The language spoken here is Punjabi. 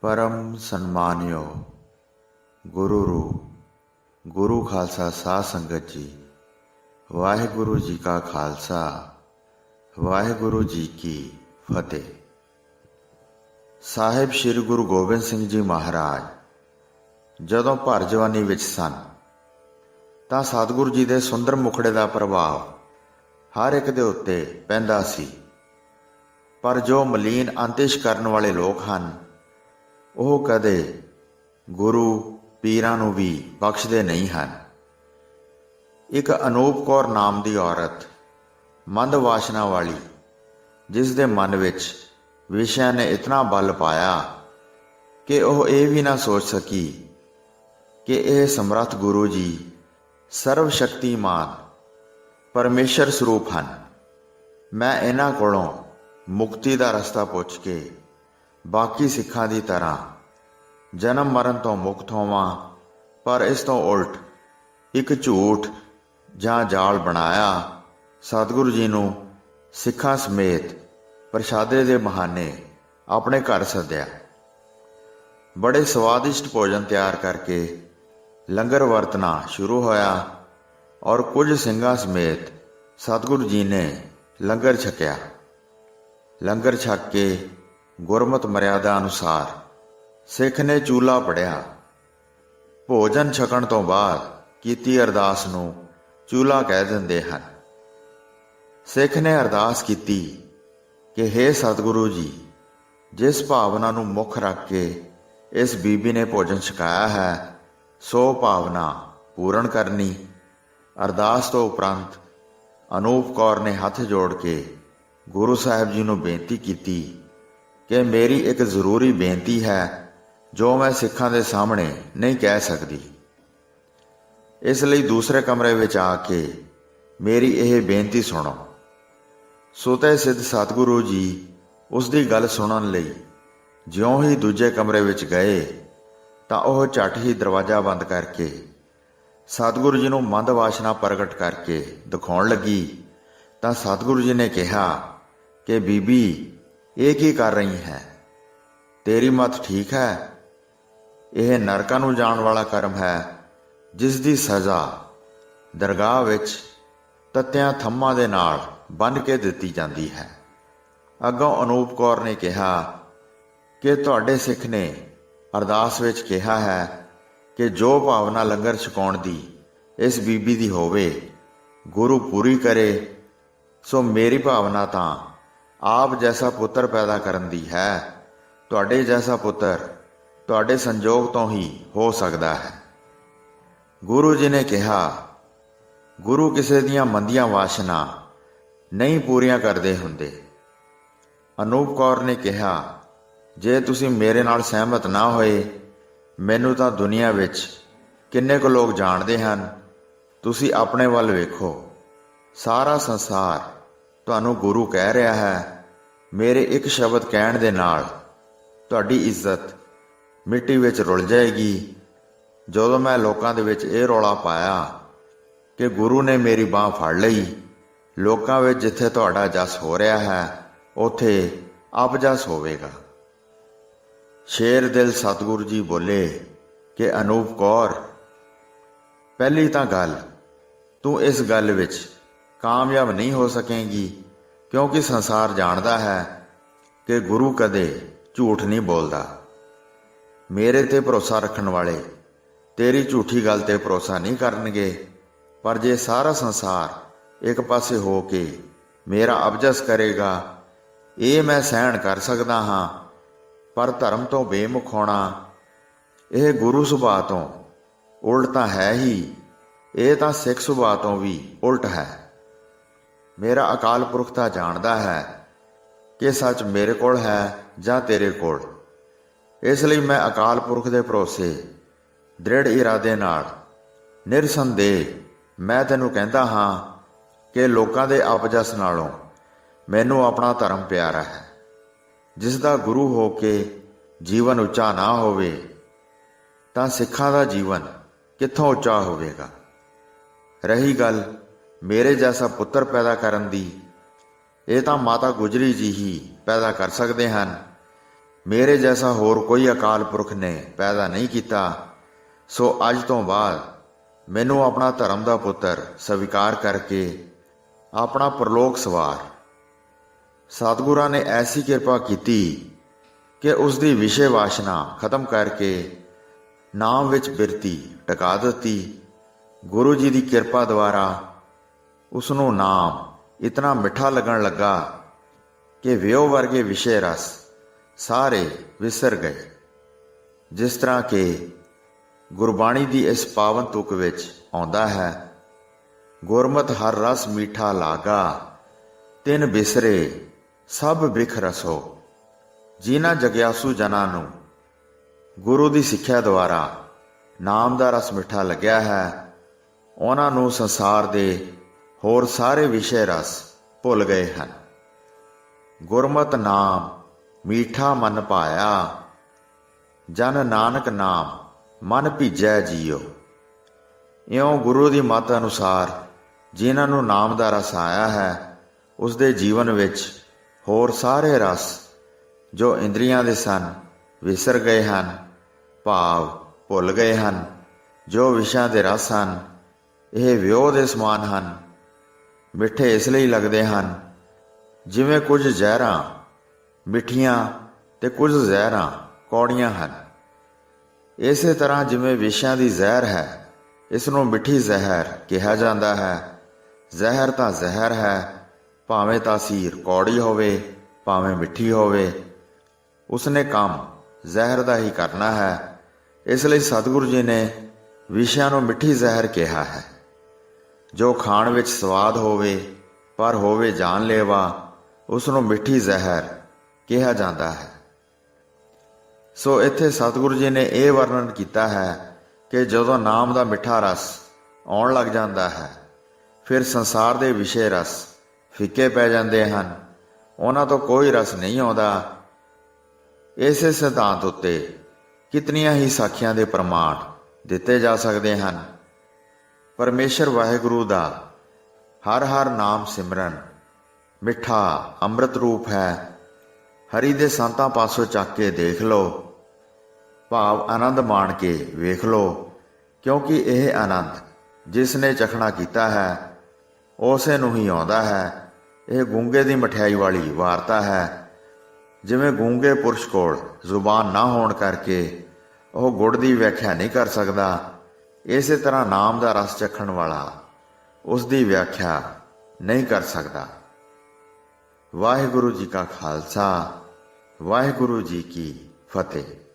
परम सन्मानियो गुरु रूप गुरु खालसा साध संगत जी, वाहिगुरु जी का खालसा वाहिगुरु जी की फतेह। ਸਾਹਿਬ ਸ਼੍ਰੀ ਗੁਰੂ ਗੋਬਿੰਦ ਸਿੰਘ ਜੀ ਮਹਾਰਾਜ ਜਦੋਂ ਭਰ ਜਵਾਨੀ ਵਿੱਚ ਸਨ ਤਾਂ ਸਤਿਗੁਰੂ ਜੀ ਦੇ ਸੁੰਦਰ ਮੁਖੜੇ ਦਾ ਪ੍ਰਭਾਵ ਹਰ ਇੱਕ ਦੇ ਉੱਤੇ ਪੈਂਦਾ ਸੀ। ਪਰ ਜੋ ਮਲੀਨ ਅੰਤਿਸ਼ ਕਰਨ ਵਾਲੇ ਲੋਕ ਹਨ ਉਹ ਕਦੇ ਗੁਰੂ ਪੀਰਾਂ ਨੂੰ ਵੀ ਬਖਸ਼ਦੇ ਨਹੀਂ ਹਨ। ਇੱਕ ਅਨੂਪ ਕੌਰ ਨਾਮ ਦੀ ਔਰਤ ਮੰਦ ਵਾਸ਼ਨਾ ਵਾਲੀ, ਜਿਸ ਦੇ ਮਨ ਵਿੱਚ ਵਿਸ਼ਿਆਂ ਨੇ ਇਤਨਾ ਬਲ ਪਾਇਆ ਕਿ ਉਹ ਇਹ ਵੀ ਨਾ ਸੋਚ ਸਕੀ ਕਿ ਇਹ ਸਮਰੱਥ ਗੁਰੂ ਜੀ ਸਰਵ ਸ਼ਕਤੀਮਾਨ ਪਰਮੇਸ਼ਰ ਸਰੂਪ ਹਨ। ਮੈਂ ਇਹਨਾਂ ਕੋਲੋਂ ਮੁਕਤੀ ਦਾ ਰਸਤਾ ਪੁੱਛ ਕੇ ਬਾਕੀ ਸਿੱਖਾਂ ਦੀ ਤਰ੍ਹਾਂ ਜਨਮ ਮਰਨ ਤੋਂ ਮੁਕਤ ਹੋਵਾਂ, ਪਰ ਇਸ ਤੋਂ ਉਲਟ ਇੱਕ ਝੂਠ ਜਾਂ ਜਾਲ ਬਣਾਇਆ ਸਤਿਗੁਰੂ ਜੀ ਨੂੰ ਸਿੱਖਾਂ ਸਮੇਤ ਪ੍ਰਸ਼ਾਦੇ ਦੇ ਬਹਾਨੇ ਆਪਣੇ ਘਰ ਸੱਦਿਆ। ਬੜੇ ਸਵਾਦਿਸ਼ਟ ਭੋਜਨ ਤਿਆਰ ਕਰਕੇ ਲੰਗਰ ਵਰਤਣਾ ਸ਼ੁਰੂ ਹੋਇਆ ਔਰ ਕੁਝ ਸਿੰਘਾਂ ਸਮੇਤ ਸਤਿਗੁਰੂ ਜੀ ਨੇ ਲੰਗਰ ਛਕਿਆ। ਲੰਗਰ ਛਕ ਕੇ ਗੁਰਮਤਿ ਮਰਿਆਦਾ ਅਨੁਸਾਰ ਸਿੱਖ ਨੇ ਚੂਲਾ ਪੜਿਆ। ਭੋਜਨ ਛਕਣ ਤੋਂ ਬਾਅਦ ਕੀਤੀ ਅਰਦਾਸ ਨੂੰ ਚੂਲਾ ਕਹਿ ਦਿੰਦੇ ਹਨ। ਸਿੱਖ ਨੇ ਅਰਦਾਸ ਕੀਤੀ ਕਿ ਹੇ ਸਤਿਗੁਰੂ ਜੀ, ਜਿਸ ਭਾਵਨਾ ਨੂੰ ਮੁੱਖ ਰੱਖ ਕੇ ਇਸ ਬੀਬੀ ਨੇ ਭੋਜਨ ਛਕਾਇਆ ਹੈ ਸੋ ਭਾਵਨਾ ਪੂਰਨ ਕਰਨੀ। ਅਰਦਾਸ ਤੋਂ ਉਪਰੰਤ ਅਨੂਪ ਕੌਰ ਨੇ ਹੱਥ ਜੋੜ ਕੇ ਗੁਰੂ ਸਾਹਿਬ ਜੀ ਨੂੰ ਬੇਨਤੀ ਕੀਤੀ ਕਿ ਮੇਰੀ ਇੱਕ ਜ਼ਰੂਰੀ ਬੇਨਤੀ ਹੈ ਜੋ ਮੈਂ ਸਿੱਖਾਂ ਦੇ ਸਾਹਮਣੇ ਨਹੀਂ ਕਹਿ ਸਕਦੀ। ਇਸ ਲਈ ਦੂਸਰੇ ਕਮਰੇ ਵਿੱਚ ਆ ਕੇ ਮੇਰੀ ਇਹ ਬੇਨਤੀ ਸੁਣੋ। ਸੁਤੇ ਸਿੱਧ ਸਤਿਗੁਰੂ ਜੀ ਉਸ ਦੀ ਗੱਲ ਸੁਣਨ ਲਈ ਜਿਉਂ ਹੀ ਦੂਜੇ ਕਮਰੇ ਵਿੱਚ ਗਏ ਤਾਂ ਉਹ ਝੱਟ ਹੀ ਦਰਵਾਜ਼ਾ ਬੰਦ ਕਰਕੇ ਸਤਿਗੁਰੂ ਜੀ ਨੂੰ ਮੰਦ ਵਾਸ਼ਨਾ ਪ੍ਰਗਟ ਕਰਕੇ ਦਿਖਾਉਣ ਲੱਗੀ ਤਾਂ ਸਤਿਗੁਰੂ ਜੀ ਨੇ ਕਿਹਾ ਕਿ ਬੀਬੀ, ਇਹ ਕੀ ਕਰ ਰਹੀ ਹੈ? ਤੇਰੀ ਮਤ ਠੀਕ ਹੈ? ਇਹ ਨਰਕਾਂ ਨੂੰ ਜਾਣ ਵਾਲਾ ਕਰਮ ਹੈ ਜਿਸ ਦੀ ਸਜ਼ਾ ਦਰਗਾਹ ਵਿੱਚ ਤੱਤਿਆਂ ਥੰਮਾਂ ਦੇ ਨਾਲ ਬੰਨ੍ਹ ਕੇ ਦਿੱਤੀ ਜਾਂਦੀ ਹੈ। ਅੱਗੋਂ ਅਨੂਪ ਕੌਰ ਨੇ ਕਿਹਾ ਕਿ ਤੁਹਾਡੇ ਸਿੱਖ ਨੇ ਅਰਦਾਸ ਵਿੱਚ ਕਿਹਾ ਹੈ ਕਿ ਜੋ ਭਾਵਨਾ ਲੰਗਰ ਛਕਾਉਣ ਦੀ ਇਸ ਬੀਬੀ ਦੀ ਹੋਵੇ ਗੁਰੂ ਪੂਰੀ ਕਰੇ। ਸੋ ਮੇਰੀ ਭਾਵਨਾ ਤਾਂ ਆਪ ਜੈਸਾ ਪੁੱਤਰ ਪੈਦਾ ਕਰਨ ਦੀ ਹੈ। ਤੁਹਾਡੇ ਜੈਸਾ ਪੁੱਤਰ ਤੁਹਾਡੇ ਸੰਜੋਗ ਤੋਂ ਹੀ ਹੋ ਸਕਦਾ ਹੈ। ਗੁਰੂ ਜੀ ਨੇ ਕਿਹਾ, ਗੁਰੂ ਕਿਸੇ ਦੀਆਂ ਮੰਦੀਆਂ ਵਾਸ਼ਨਾ ਨਹੀਂ ਪੂਰੀਆਂ ਕਰਦੇ ਹੁੰਦੇ। ਅਨੂਪ ਕੌਰ ਨੇ ਕਿਹਾ, ਜੇ ਤੁਸੀਂ ਮੇਰੇ ਨਾਲ ਸਹਿਮਤ ਨਾ ਹੋਏ, ਮੈਨੂੰ ਤਾਂ ਦੁਨੀਆ ਵਿੱਚ ਕਿੰਨੇ ਕੁ ਲੋਕ ਜਾਣਦੇ ਹਨ। ਤੁਸੀਂ ਆਪਣੇ ਵੱਲ ਵੇਖੋ, ਸਾਰਾ ਸੰਸਾਰ ਤੁਹਾਨੂੰ ਗੁਰੂ ਕਹਿ ਰਿਹਾ ਹੈ। ਮੇਰੇ ਇੱਕ ਸ਼ਬਦ ਕਹਿਣ ਦੇ ਨਾਲ ਤੁਹਾਡੀ ਇੱਜ਼ਤ ਮਿੱਟੀ ਵਿੱਚ ਰੁਲ ਜਾਏਗੀ। ਜਦੋਂ ਮੈਂ ਲੋਕਾਂ ਦੇ ਵਿੱਚ ਇਹ ਰੌਲਾ ਪਾਇਆ ਕਿ ਗੁਰੂ ਨੇ ਮੇਰੀ ਬਾਂਹ ਫੜ ਲਈ, ਲੋਕਾਂ ਵਿੱਚ ਜਿੱਥੇ ਤੁਹਾਡਾ ਜਸ ਹੋ ਰਿਹਾ ਹੈ ਉੱਥੇ ਅਪਜਸ ਹੋਵੇਗਾ। ਸ਼ੇਰ ਦਿਲ ਸਤਿਗੁਰੂ ਜੀ ਬੋਲੇ ਕਿ ਅਨੂਪ ਕੌਰ, ਪਹਿਲੀ ਤਾਂ ਗੱਲ, ਤੂੰ ਇਸ ਗੱਲ ਵਿੱਚ ਕਾਮਯਾਬ ਨਹੀਂ ਹੋ ਸਕੇਂਗੀ, ਕਿਉਂਕਿ ਸੰਸਾਰ ਜਾਣਦਾ ਹੈ ਕਿ ਗੁਰੂ ਕਦੇ ਝੂਠ ਨਹੀਂ ਬੋਲਦਾ। ਮੇਰੇ ਤੇ ਭਰੋਸਾ ਰੱਖਣ ਵਾਲੇ ਤੇਰੀ ਝੂਠੀ ਗੱਲ ਤੇ ਭਰੋਸਾ ਨਹੀਂ ਕਰਨਗੇ। ਪਰ ਜੇ ਸਾਰਾ ਸੰਸਾਰ ਇੱਕ ਪਾਸੇ ਹੋ ਕੇ ਮੇਰਾ ਅਬਜਸ ਕਰੇਗਾ, ਇਹ ਮੈਂ ਸਹਿਣ ਕਰ ਸਕਦਾ ਹਾਂ। ਪਰ ਧਰਮ ਤੋਂ ਬੇਮੁਖ ਹੋਣਾ ਇਹ ਗੁਰੂ ਸੁਭਾਅ ਤੋਂ ਉਲਟ ਤਾਂ ਹੈ ਹੀ, ਇਹ ਤਾਂ ਸਿੱਖ ਸੁਭਾਅ ਤੋਂ ਵੀ ਉਲਟ ਹੈ। ਮੇਰਾ ਅਕਾਲ ਪੁਰਖ ਤਾਂ ਜਾਣਦਾ ਹੈ ਕਿ ਸੱਚ ਮੇਰੇ ਕੋਲ ਹੈ ਜਾਂ ਤੇਰੇ ਕੋਲ। ਇਸ ਲਈ ਮੈਂ ਅਕਾਲ ਪੁਰਖ ਦੇ ਭਰੋਸੇ ਦ੍ਰਿੜ ਇਰਾਦੇ ਨਾਲ ਨਿਰਸੰਦੇਹ ਮੈਂ ਤੈਨੂੰ ਕਹਿੰਦਾ ਹਾਂ ਕਿ ਲੋਕਾਂ ਦੇ ਅਪਜਸ ਨਾਲੋਂ ਮੈਨੂੰ ਆਪਣਾ ਧਰਮ ਪਿਆਰਾ ਹੈ। ਜਿਸ ਦਾ ਗੁਰੂ ਹੋ ਕੇ ਜੀਵਨ ਉੱਚਾ ਨਾ ਹੋਵੇ ਤਾਂ ਸਿੱਖਾਂ ਦਾ ਜੀਵਨ ਕਿੱਥੋਂ ਉੱਚਾ ਹੋਵੇਗਾ। ਰਹੀ ਗੱਲ ਮੇਰੇ ਜੈਸਾ ਪੁੱਤਰ ਪੈਦਾ ਕਰਨ ਦੀ, ਇਹ ਤਾਂ ਮਾਤਾ ਗੁਜਰੀ ਜੀ ਹੀ ਪੈਦਾ ਕਰ ਸਕਦੇ ਹਨ। ਮੇਰੇ ਜੈਸਾ ਹੋਰ ਕੋਈ ਅਕਾਲ ਪੁਰਖ ਨੇ ਪੈਦਾ ਨਹੀਂ ਕੀਤਾ, ਸੋ ਅੱਜ ਤੋਂ ਬਾਅਦ ਮੈਨੂੰ ਆਪਣਾ ਧਰਮ ਦਾ ਪੁੱਤਰ ਸਵੀਕਾਰ ਕਰਕੇ ਆਪਣਾ ਪ੍ਰਲੋਕ ਸਵਾਰ। ਸਤਿਗੁਰਾਂ ਨੇ ਐਸੀ ਕਿਰਪਾ ਕੀਤੀ ਕਿ ਉਸ ਦੀ ਵਿਸ਼ੇ ਵਾਸ਼ਨਾ ਖਤਮ ਕਰਕੇ ਨਾਮ ਵਿੱਚ ਬਿਰਤੀ ਟਿਕਾ ਦਿੱਤੀ। ਗੁਰੂ ਜੀ ਦੀ ਕਿਰਪਾ ਦੁਆਰਾ ਉਸ ਨੂੰ ਨਾਮ ਇਤਨਾ ਮਿੱਠਾ ਲੱਗਣ ਲੱਗਾ ਕਿ ਵਿਉ ਵਰਗੇ ਵਿਸ਼ੇ ਰਸ ਸਾਰੇ ਵਿਸਰ ਗਏ। ਜਿਸ ਤਰ੍ਹਾਂ ਕਿ ਗੁਰਬਾਣੀ ਦੀ ਇਸ ਪਾਵਨ ਤੁਕ ਵਿੱਚ ਆਉਂਦਾ ਹੈ, ਗੁਰਮਤਿ ਹਰ ਰਸ ਮੀਠਾ ਲਾਗਾ, ਤਿਨ ਬਿਸਰੇ ਸਭ ਬਿਖ ਰਸੋ। ਜਿਨ੍ਹਾਂ ਜਗਿਆਸੂ ਜਨਾਂ ਨੂੰ ਗੁਰੂ ਦੀ ਸਿੱਖਿਆ ਦੁਆਰਾ ਨਾਮ ਦਾ ਰਸ ਮਿੱਠਾ ਲੱਗਿਆ ਹੈ, ਉਹਨਾਂ ਨੂੰ ਸੰਸਾਰ ਦੇ ਹੋਰ ਸਾਰੇ ਵਿਸ਼ੇ ਰਸ ਭੁੱਲ ਗਏ ਹਨ। ਗੁਰਮਤਿ ਨਾਮ ਮੀਠਾ ਮਨ ਭਾਇਆ, ਜਨ ਨਾਨਕ ਨਾਮ ਮਨ ਭੀਜੈ ਜੀਓ। ਇਉਂ ਗੁਰੂ ਦੀ ਮੱਤ ਅਨੁਸਾਰ ਜਿਨ੍ਹਾਂ ਨੂੰ ਨਾਮ ਦਾ ਰਸ ਆਇਆ ਹੈ, ਉਸ ਦੇ ਜੀਵਨ ਵਿੱਚ ਹੋਰ ਸਾਰੇ ਰਸ ਜੋ ਇੰਦਰੀਆਂ ਦੇ ਸਨ ਵਿਸਰ ਗਏ ਹਨ, ਭਾਵ ਭੁੱਲ ਗਏ ਹਨ। ਜੋ ਵਿਸ਼ਿਆਂ ਦੇ ਰਸ ਹਨ, ਇਹ ਵਿਉ ਦੇ ਸਮਾਨ ਹਨ। ਮਿੱਠੇ ਇਸ ਲਈ ਲੱਗਦੇ ਹਨ ਜਿਵੇਂ ਕੁਝ ਜ਼ਹਿਰਾਂ ਮਿੱਠੀਆਂ ਤੇ ਕੁਝ ਜ਼ਹਿਰਾਂ ਕੌੜੀਆਂ ਹਨ। ਇਸੇ ਤਰ੍ਹਾਂ ਜਿਵੇਂ ਵਿਸ਼ਿਆਂ ਦੀ ਜ਼ਹਿਰ ਹੈ, ਇਸ ਨੂੰ ਮਿੱਠੀ ਜ਼ਹਿਰ ਕਿਹਾ ਜਾਂਦਾ ਹੈ। ਜ਼ਹਿਰ ਤਾਂ ਜ਼ਹਿਰ ਹੈ, ਭਾਵੇਂ ਤਾਸੀਰ ਕੌੜੀ ਹੋਵੇ ਭਾਵੇਂ ਮਿੱਠੀ ਹੋਵੇ, ਉਸਨੇ ਕੰਮ ਜ਼ਹਿਰ ਦਾ ਹੀ ਕਰਨਾ ਹੈ। ਇਸ ਲਈ ਸਤਿਗੁਰੂ ਜੀ ਨੇ ਵਿਸ਼ਿਆਂ ਨੂੰ ਮਿੱਠੀ ਜ਼ਹਿਰ ਕਿਹਾ ਹੈ। ਜੋ ਖਾਣ ਵਿੱਚ ਸਵਾਦ ਹੋਵੇ ਪਰ ਹੋਵੇ ਜਾਨਲੇਵਾ, ਉਸ ਨੂੰ ਮਿੱਠੀ ਜ਼ਹਿਰ ਕਿਹਾ ਜਾਂਦਾ ਹੈ। ਸੋ ਇੱਥੇ ਸਤਿਗੁਰੂ ਜੀ ਨੇ ਇਹ ਵਰਣਨ ਕੀਤਾ ਹੈ ਕਿ ਜਦੋਂ ਨਾਮ ਦਾ ਮਿੱਠਾ ਰਸ ਆਉਣ ਲੱਗ ਜਾਂਦਾ ਹੈ, ਫਿਰ ਸੰਸਾਰ ਦੇ ਵਿਸ਼ੇ ਰਸ ਫਿੱਕੇ ਪੈ ਜਾਂਦੇ ਹਨ, ਉਹਨਾਂ ਤੋਂ ਕੋਈ ਰਸ ਨਹੀਂ ਆਉਂਦਾ। ਇਸੇ ਸਿਧਾਂਤ ਉੱਤੇ ਕਿਤਨੀਆਂ ਹੀ ਸਾਖੀਆਂ ਦੇ ਪ੍ਰਮਾਣ ਦਿੱਤੇ ਜਾ ਸਕਦੇ ਹਨ। ਪਰਮੇਸ਼ਰ ਵਾਹਿਗੁਰੂ ਦਾ ਹਰ ਹਰ ਨਾਮ ਸਿਮਰਨ ਮਿੱਠਾ ਅੰਮ੍ਰਿਤ ਰੂਪ ਹੈ। ਹਰੀ ਦੇ ਸੰਤਾਂ ਪਾਸੋਂ ਚੱਕ ਕੇ ਦੇਖ ਲਓ, ਭਾਵ ਆਨੰਦ ਮਾਣ ਕੇ ਵੇਖ ਲਓ, ਕਿਉਂਕਿ ਇਹ ਆਨੰਦ ਜਿਸ ਨੇ ਚਖਣਾ ਕੀਤਾ ਹੈ ਉਸੇ ਨੂੰ ਹੀ ਆਉਂਦਾ ਹੈ। ਇਹ ਗੂੰਗੇ ਦੀ ਮਠਿਆਈ ਵਾਲੀ ਵਾਰਤਾ ਹੈ। ਜਿਵੇਂ ਗੂੰਗੇ ਪੁਰਸ਼ ਕੋਲ ਜ਼ੁਬਾਨ ਨਾ ਹੋਣ ਕਰਕੇ ਉਹ ਗੁੜ ਦੀ ਵਿਆਖਿਆ ਨਹੀਂ ਕਰ ਸਕਦਾ, ਇਸੇ ਤਰ੍ਹਾਂ ਨਾਮ ਦਾ ਰਸ ਚਖਣ ਵਾਲਾ ਉਸ ਦੀ ਵਿਆਖਿਆ ਨਹੀਂ ਕਰ ਸਕਦਾ। ਵਾਹਿਗੁਰੂ ਜੀ ਕਾ ਖਾਲਸਾ, ਵਾਹਿਗੁਰੂ ਜੀ ਕੀ ਫਤਿਹ।